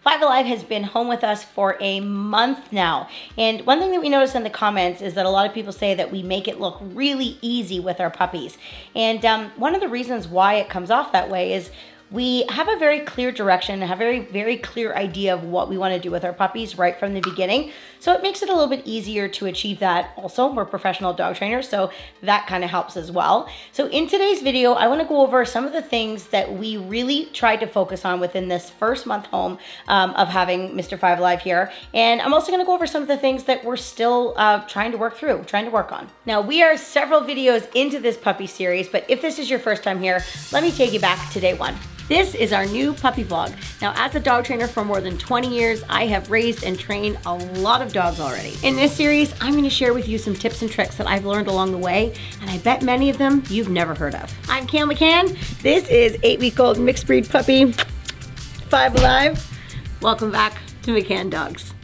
Five Alive has been home with us for a month now. And one thing that we noticed in the comments is that a lot of people say that we make it look really easy with our puppies. And one of the reasons why it comes off that way is we have a very clear direction, a very, very clear idea of what we want to do with our puppies right from the beginning. So it makes it a little bit easier to achieve that. Also, we're professional dog trainers, so that kind of helps as well. So in today's video, I want to go over some of the things that we really tried to focus on within this first month home of having Mr. Five Alive here. And I'm also going to go over some of the things that we're still trying to work on. Now, we are several videos into this puppy series, but if this is your first time here, let me take you back to day one. This is our new puppy vlog. Now, as a dog trainer for more than 20 years, I have raised and trained a lot of dogs already. In this series, I'm gonna share with you some tips and tricks that I've learned along the way, and I bet many of them you've never heard of. I'm Kale McCann. This is 8-week-old mixed breed puppy, Five Alive. Welcome back to McCann Dogs.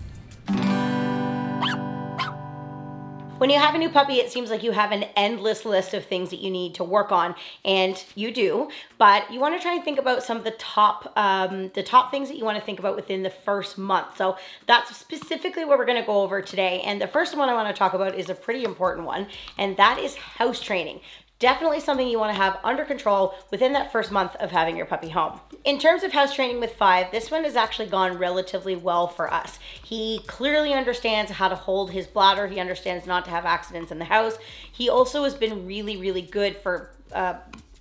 When you have a new puppy, it seems like you have an endless list of things that you need to work on, and you do, but you want to try and think about some of the top things that you want to think about within the first month. So that's specifically what we're going to go over today. And the first one I want to talk about is a pretty important one, and that is house training. Definitely something you want to have under control within that first month of having your puppy home. In terms of house training with Five, this one has actually gone relatively well for us. He clearly understands how to hold his bladder. He understands not to have accidents in the house. He also has been really, really good for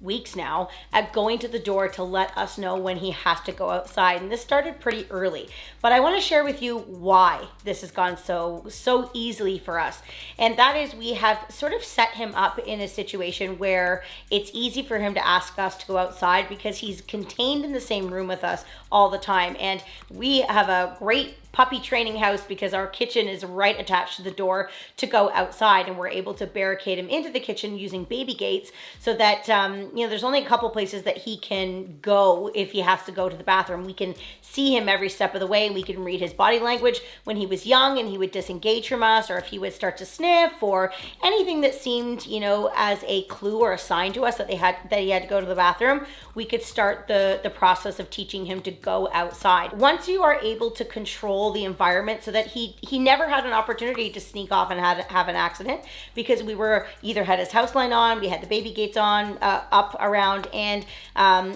weeks now at going to the door to let us know when he has to go outside. And this started pretty early, but I want to share with you why this has gone so easily for us. And that is, we have sort of set him up in a situation where it's easy for him to ask us to go outside because he's contained in the same room with us all the time. And we have a great puppy training house because our kitchen is right attached to the door to go outside, and we're able to barricade him into the kitchen using baby gates so that there's only a couple places that he can go if he has to go to the bathroom. We can see him every step of the way, and we can read his body language when he was young and he would disengage from us, or if he would start to sniff, or anything that seemed as a clue or a sign to us that he had to go to the bathroom. We could start the process of teaching him to go outside. Once you are able to control the environment so that he never had an opportunity to sneak off and have an accident, because we were either had his house line on, we had the baby gates on, up around, and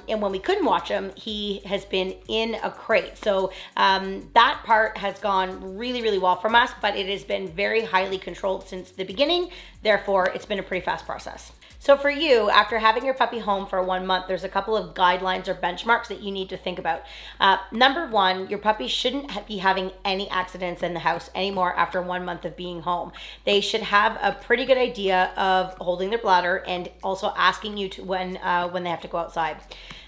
when we couldn't watch him, he has been in a crate. So that part has gone really, really well from us, but it has been very highly controlled since the beginning. Therefore, it's been a pretty fast process. So for you, after having your puppy home for 1 month, there's a couple of guidelines or benchmarks that you need to think about. Number one, your puppy shouldn't be having any accidents in the house anymore after 1 month of being home. They should have a pretty good idea of holding their bladder and also asking you to when they have to go outside.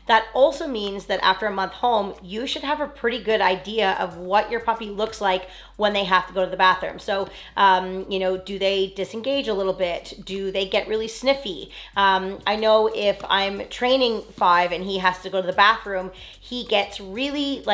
That also means that after a month home, you should have a pretty good idea of what your puppy looks like when they have to go to the bathroom. So, do they disengage a little bit? Do they get really sniffy? I know if I'm training Five and he has to go to the bathroom, he gets really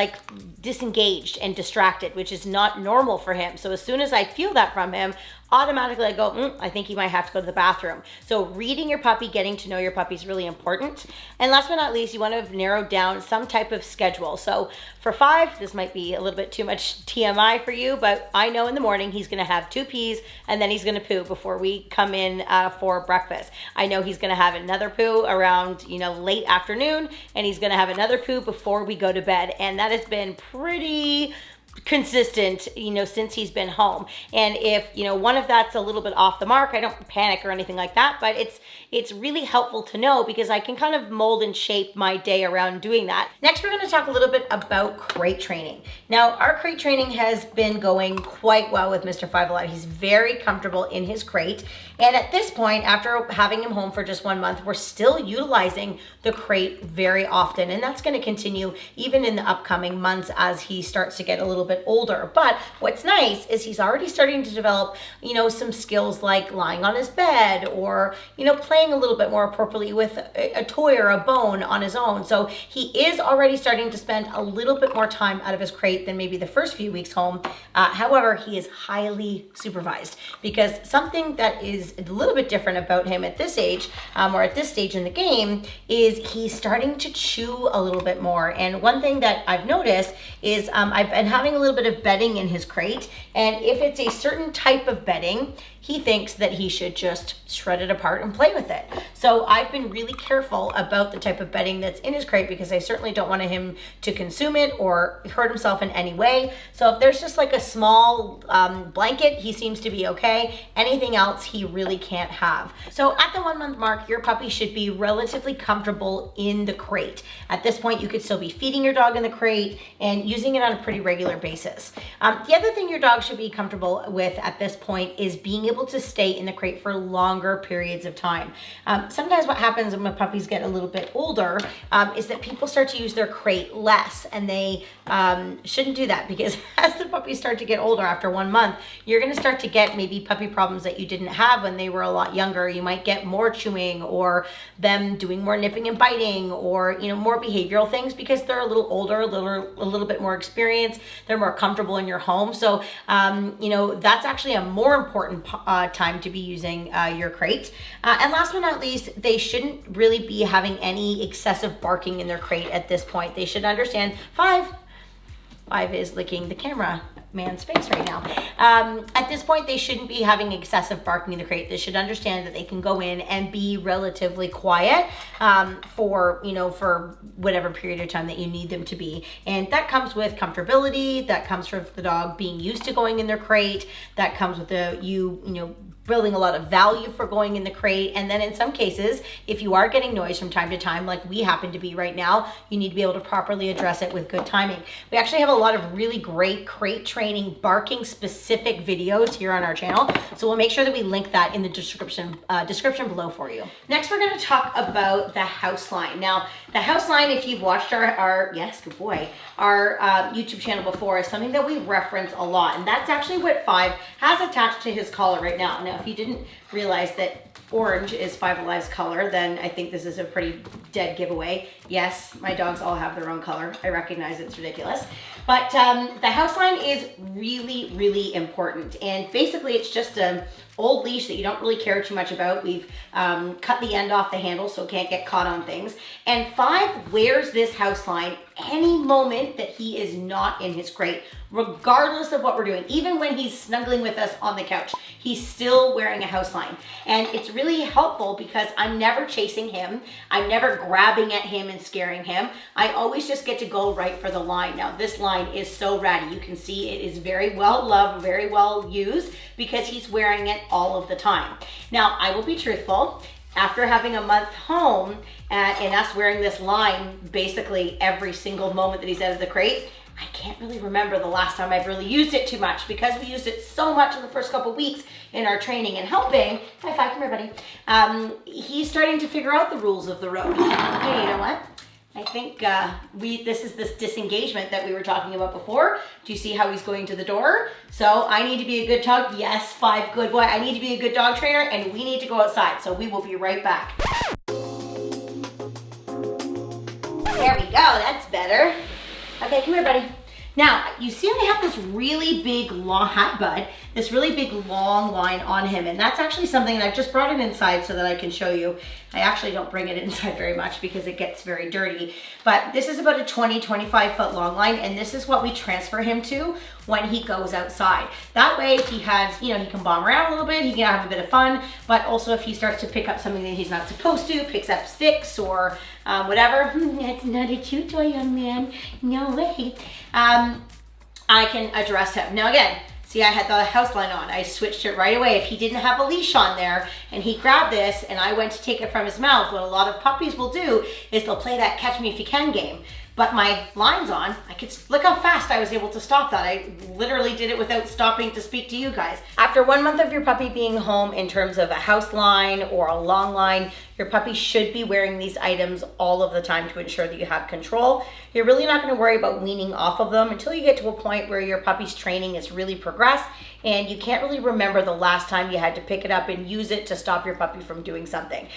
disengaged and distracted, which is not normal for him. So as soon as I feel that from him, automatically I go, I think he might have to go to the bathroom. So reading your puppy, getting to know your puppy is really important. And last but not least, you want to narrow down some type of schedule. So for Five, this might be a little bit too much TMI for you, but I know in the morning he's going to have 2 pees and then he's going to poo before we come in for breakfast. I know he's going to have another poo around, late afternoon, and he's going to have another poo before we go to bed. And that has been pretty consistent, since he's been home. And if, one of that's a little bit off the mark, I don't panic or anything like that, but it's really helpful to know because I can kind of mold and shape my day around doing that. Next, we're going to talk a little bit about crate training. Now, our crate training has been going quite well with Mr. Five Alive. He's very comfortable in his crate. And at this point, after having him home for just 1 month, we're still utilizing the crate very often. And that's going to continue even in the upcoming months as he starts to get a little bit older. But what's nice is he's already starting to develop, some skills like lying on his bed or, playing a little bit more appropriately with a toy or a bone on his own. So he is already starting to spend a little bit more time out of his crate than maybe the first few weeks home. However, he is highly supervised because something that is is a little bit different about him at this age, or at this stage in the game, is he's starting to chew a little bit more. And one thing that I've noticed is I've been having a little bit of bedding in his crate, and if it's a certain type of bedding, he thinks that he should just shred it apart and play with it. So I've been really careful about the type of bedding that's in his crate, because I certainly don't want him to consume it or hurt himself in any way. So if there's just like a small blanket, he seems to be okay. Anything else he really can't have. So at the 1 month mark, your puppy should be relatively comfortable in the crate. At this point, you could still be feeding your dog in the crate and using it on a pretty regular basis. The other thing your dog should be comfortable with at this point is being able to stay in the crate for longer periods of time. Sometimes what happens when puppies get a little bit older is that people start to use their crate less, and they shouldn't do that, because as the puppies start to get older after 1 month, you're going to start to get maybe puppy problems that you didn't have when they were a lot younger. You might get more chewing, or them doing more nipping and biting, or more behavioral things, because they're a little older, a little bit more experienced. They're more comfortable in your home. So that's actually a more important time to be using your crate. And last but not least, they shouldn't really be having any excessive barking in their crate at this point. They should understand Five is licking the camera man's face right now. At this point, they shouldn't be having excessive barking in the crate. They should understand that they can go in and be relatively quiet for whatever period of time that you need them to be. And that comes with comfortability. That comes from the dog being used to going in their crate. That comes with building a lot of value for going in the crate. And then in some cases, if you are getting noise from time to time, like we happen to be right now, you need to be able to properly address it with good timing. We actually have a lot of really great crate training, barking specific videos here on our channel. So we'll make sure that we link that in the description below for you. Next, we're gonna talk about the house line. Now, the house line, if you've watched our YouTube channel before, is something that we reference a lot. And that's actually what Five has attached to his collar right now. Now, if you didn't realize that orange is Five Alive's color, then I think this is a pretty dead giveaway. Yes, my dogs all have their own color. I recognize it's ridiculous. But the house line is really, really important. And basically, it's just an old leash that you don't really care too much about. We've cut the end off the handle so it can't get caught on things. And Five wears this house line any moment that he is not in his crate, regardless of what we're doing. Even when he's snuggling with us on the couch, he's still wearing a house line. And it's really helpful because I'm never chasing him. I'm never grabbing at him and scaring him. I always just get to go right for the line. Now, this line is so ratty. You can see it is very well loved, very well used, because he's wearing it all of the time. Now, I will be truthful. After having a month home and us wearing this line basically every single moment that he's out of the crate, I can't really remember the last time I've really used it too much, because we used it so much in the first couple weeks in our training and helping. High five, come here, buddy. He's starting to figure out the rules of the road. Okay, you know what? I think this is this disengagement that we were talking about before. Do you see how he's going to the door? So I need to be a good dog. Yes, Five, good boy. I need to be a good dog trainer, and we need to go outside. So we will be right back. There we go. That's better. Okay, come here, buddy. Now, you see I have this really big long, hi bud, this really big long line on him, and that's actually something that I've just brought it inside so that I can show you. I actually don't bring it inside very much because it gets very dirty, but this is about a 20-25 foot long line, and this is what we transfer him to when he goes outside. That way he has, he can bomb around a little bit, he can have a bit of fun, but also if he starts to pick up something that he's not supposed to, picks up sticks or whatever, that's not a chew toy, young man, no way. I can address him. Now again, see, I had the house line on. I switched it right away. If he didn't have a leash on there and he grabbed this and I went to take it from his mouth, what a lot of puppies will do is they'll play that catch me if you can game. But my line's on. Look how fast I was able to stop that. I literally did it without stopping to speak to you guys. After 1 month of your puppy being home, in terms of a house line or a long line, your puppy should be wearing these items all of the time to ensure that you have control. You're really not going to worry about weaning off of them until you get to a point where your puppy's training is really progressed and you can't really remember the last time you had to pick it up and use it to stop your puppy from doing something.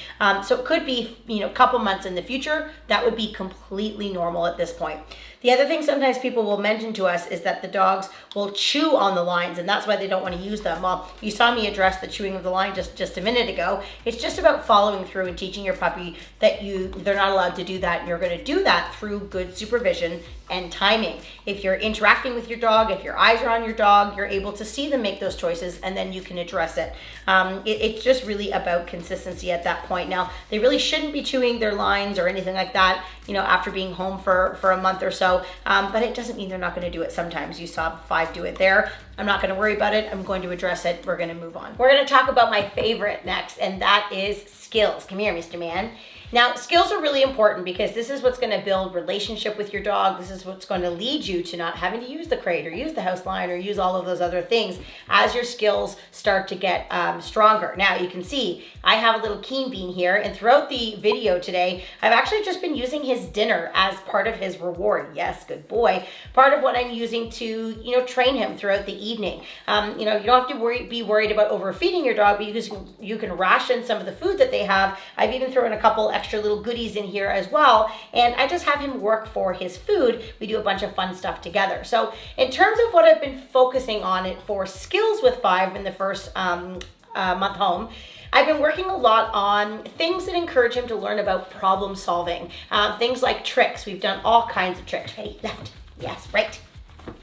So it could be, a couple months in the future. That would be completely normal at this point. The other thing sometimes people will mention to us is that the dogs will chew on the lines, and that's why they don't want to use them. Well, you saw me address the chewing of the line just a minute ago. It's just about following through and teaching your puppy that they're not allowed to do that, and you're going to do that through good supervision and timing. If you're interacting with your dog, if your eyes are on your dog, you're able to see them make those choices, and then you can address it. It's just really about consistency at that point. Now, they really shouldn't be chewing their lines or anything like that, after being home for a month or so, but it doesn't mean they're not going to do it sometimes. You saw 5 do it there. I'm not going to worry about it. I'm going to address it. We're going to move on. We're going to talk about my favorite next, and that is skills. Come here, Mr. Man. Now, skills are really important because this is what's going to build relationship with your dog. This is what's going to lead you to not having to use the crate or use the house line or use all of those other things as your skills start to get stronger. Now, you can see I have a little Keen Bean here, and throughout the video today, I've actually just been using his dinner as part of his reward. Yes, good boy. Part of what I'm using to, train him throughout the evening. You don't have to be worried about overfeeding your dog because you can ration some of the food that they have. I've even thrown a couple extra little goodies in here as well, and I just have him work for his food. We do a bunch of fun stuff together. So in terms of what I've been focusing on it for skills with 5 in the first month home, I've been working a lot on things that encourage him to learn about problem solving. Things like tricks. We've done all kinds of tricks. Right, left, yes, right.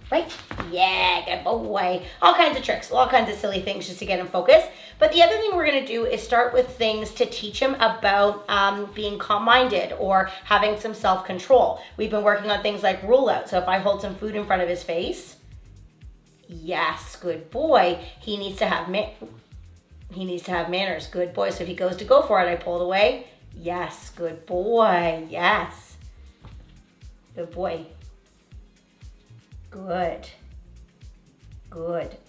Right? Yeah, good boy. All kinds of tricks, all kinds of silly things just to get him focused. But the other thing we're going to do is start with things to teach him about being calm-minded or having some self-control. We've been working on things like rule out. So if I hold some food in front of his face, yes, good boy. He needs to have manners. Good boy. So if he goes to go for it, I pull it away. Yes, good boy. Yes. Good boy. Good.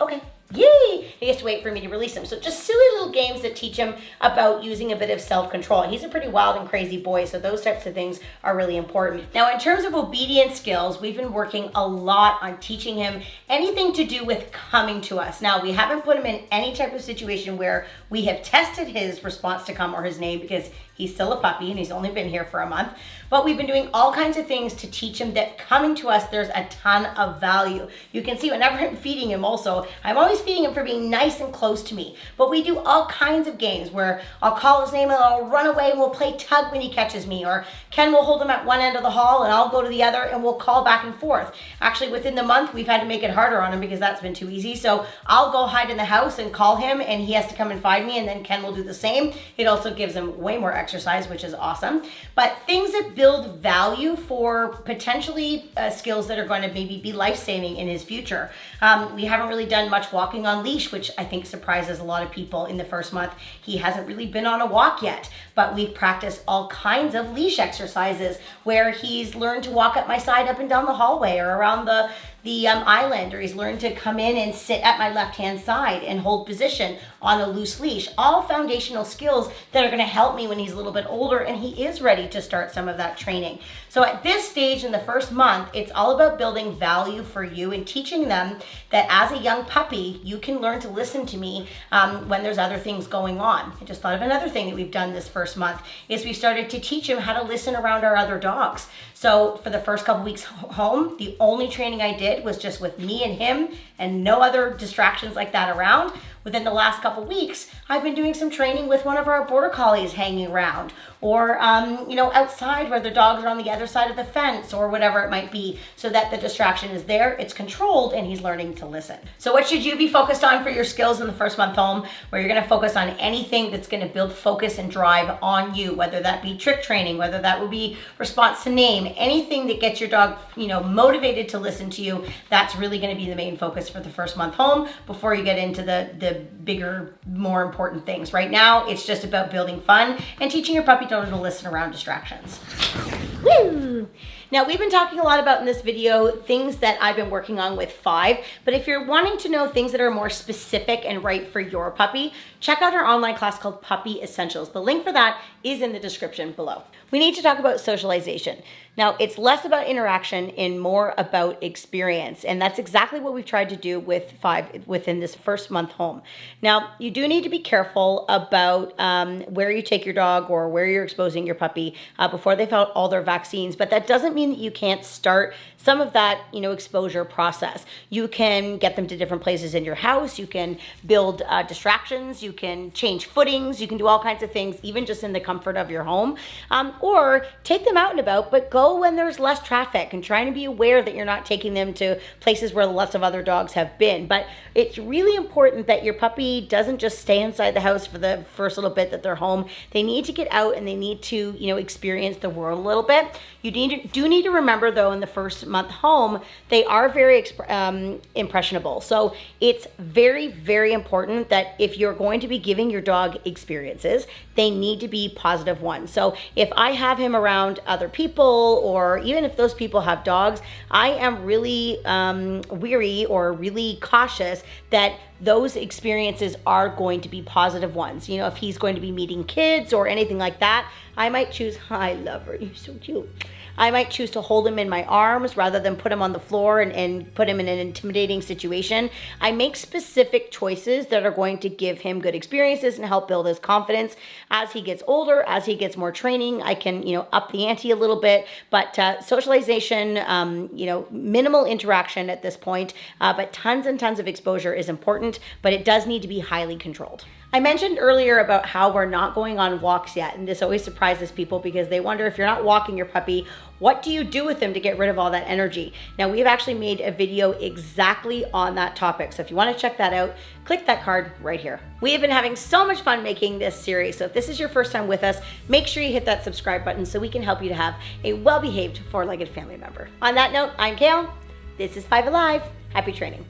Okay. Yay! He has to wait for me to release him. So just silly little games that teach him about using a bit of self-control. He's a pretty wild and crazy boy, so those types of things are really important. Now, in terms of obedience skills, we've been working a lot on teaching him anything to do with coming to us. Now, we haven't put him in any type of situation where we have tested his response to come or his name because he's still a puppy and he's only been here for a month. But we've been doing all kinds of things to teach him that coming to us, there's a ton of value. You can see whenever I'm feeding him also, I'm always feeding him for being nice and close to me. But we do all kinds of games where I'll call his name and I'll run away and we'll play tug when he catches me. Or Ken will hold him at one end of the hall and I'll go to the other and we'll call back and forth. Actually, within the month, we've had to make it harder on him because that's been too easy. So I'll go hide in the house and call him and he has to come and find me, and then Ken will do the same. It also gives him way more exercise, which is awesome. But things that build value for potentially skills that are going to maybe be life-saving in his future. We haven't really done much walking on leash, which I think surprises a lot of people in the first month. He hasn't really been on a walk yet, but we've practiced all kinds of leash exercises where he's learned to walk at my side up and down the hallway or around the island, or he's learned to come in and sit at my left-hand side and hold position on a loose leash. All foundational skills that are going to help me when he's a little bit older and he is ready to start some of that training. So at this stage in the first month, it's all about building value for you and teaching them that as a young puppy, you can learn to listen to me when there's other things going on. I just thought of another thing that we've done this first month is we started to teach him how to listen around our other dogs. So for the first couple weeks home, the only training I did was just with me and him and no other distractions like that around. Within the last couple weeks, I've been doing some training with one of our border collies hanging around, or outside where the dogs are on the other side of the fence, or whatever it might be, so that the distraction is there, it's controlled, and he's learning to listen. So what should you be focused on for your skills in the first month home, where you're going to focus on anything that's going to build focus and drive on you, whether that be trick training, whether that would be response to name, anything that gets your dog motivated to listen to you. That's really going to be the main focus for the first month home before you get into the bigger, more important things. Right now, it's just about building fun and teaching your puppy to listen around distractions. Woo! Now, we've been talking a lot about in this video things that I've been working on with 5, but if you're wanting to know things that are more specific and right for your puppy, check out our online class called Puppy Essentials. The link for that is in the description below. We need to talk about socialization. Now, it's less about interaction and more about experience. And that's exactly what we've tried to do with 5 within this first month home. Now, you do need to be careful about where you take your dog or where you're exposing your puppy before they've had all their vaccines. But that doesn't mean that you can't start some of that, exposure process. You can get them to different places in your house. You can build distractions. You can change footings. You can do all kinds of things, even just in the comfort of your home. Or take them out and about, but go when there's less traffic and trying to be aware that you're not taking them to places where lots of other dogs have been. But it's really important that your puppy doesn't just stay inside the house for the first little bit that they're home. They need to get out and they need to, experience the world a little bit. You do need to remember, though, in the first month home, they are very impressionable. So it's very, very important that if you're going to be giving your dog experiences, they need to be positive ones. So if I have him around other people, or even if those people have dogs, I am really weary or really cautious that those experiences are going to be positive ones. If he's going to be meeting kids or anything like that, I might choose, I love her, you're so cute. I might choose to hold him in my arms rather than put him on the floor and put him in an intimidating situation. I make specific choices that are going to give him good experiences and help build his confidence. As he gets older, as he gets more training, I can, up the ante a little bit. But socialization, minimal interaction at this point, but tons and tons of exposure is important, but it does need to be highly controlled. I mentioned earlier about how we're not going on walks yet, and this always surprises people because they wonder, if you're not walking your puppy, what do you do with them to get rid of all that energy? Now, we've actually made a video exactly on that topic, so if you want to check that out, click that card right here. We have been having so much fun making this series, so if this is your first time with us, make sure you hit that subscribe button so we can help you to have a well-behaved four-legged family member. On that note, I'm Kale. This is 5 Alive. Happy training.